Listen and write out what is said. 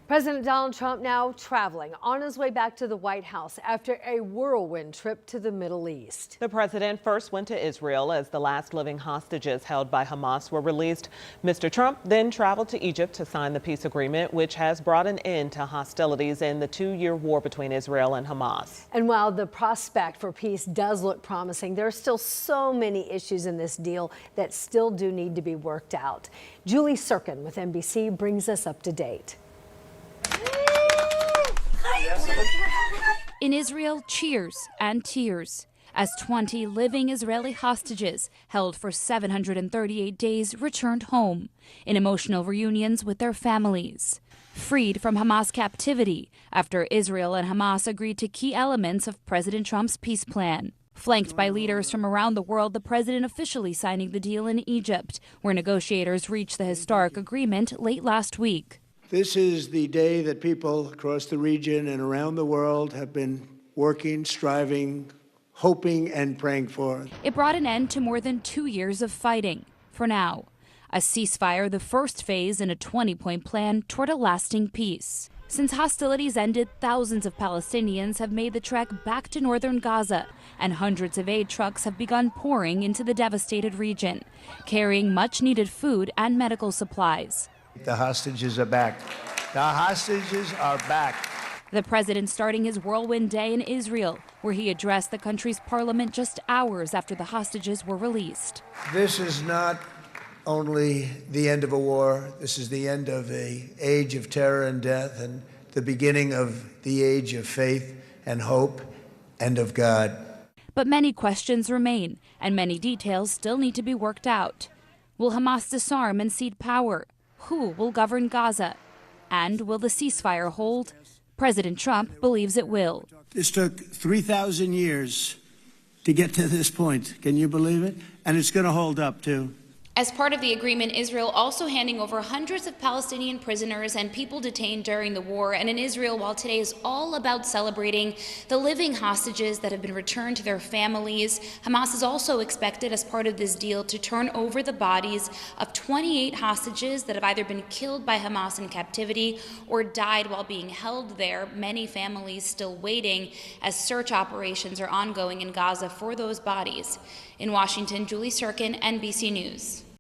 President Donald Trump now traveling on his way back to the White House after a whirlwind trip to the Middle East. The president first went to Israel as the last living hostages held by Hamas were released. Mr. Trump then traveled to Egypt to sign the peace agreement, which has brought an end to hostilities in the two-year war between Israel and Hamas. And while the prospect for peace does look promising, there are still so many issues in this deal that still do need to be worked out. Julie Sirkin with NBC brings us up to date. In Israel, cheers and tears as 20 living Israeli hostages held for 738 days returned home in emotional reunions with their families. Freed from Hamas captivity after Israel and Hamas agreed to key elements of President Trump's peace plan. Flanked by leaders from around the world, the president officially signing the deal in Egypt, where negotiators reached the historic agreement late last week. This is the day that people across the region and around the world have been working, striving, hoping, and praying for. It brought an end to more than 2 years of fighting. For now, a ceasefire, the first phase in a 20-point plan toward a lasting peace. Since hostilities ended, thousands of Palestinians have made the trek back to northern Gaza, and hundreds of aid trucks have begun pouring into the devastated region, carrying much-needed food and medical supplies. The hostages are back. The hostages are back. The president starting his whirlwind day in Israel, where he addressed the country's parliament just hours after the hostages were released. This is not only the end of a war. This is the end of an age of terror and death and the beginning of the age of faith and hope and of God. But many questions remain, and many details still need to be worked out. Will Hamas disarm and cede power? Who will govern Gaza? And will the ceasefire hold? President Trump believes it will. This took 3,000 years to get to this point. Can you believe it? And it's going to hold up, too. As part of the agreement, Israel also handing over hundreds of Palestinian prisoners and people detained during the war. And in Israel, while today is all about celebrating the living hostages that have been returned to their families, Hamas is also expected, as part of this deal, to turn over the bodies of 28 hostages that have either been killed by Hamas in captivity or died while being held there. Many families still waiting as search operations are ongoing in Gaza for those bodies. In Washington, Julie Sirkin, NBC News.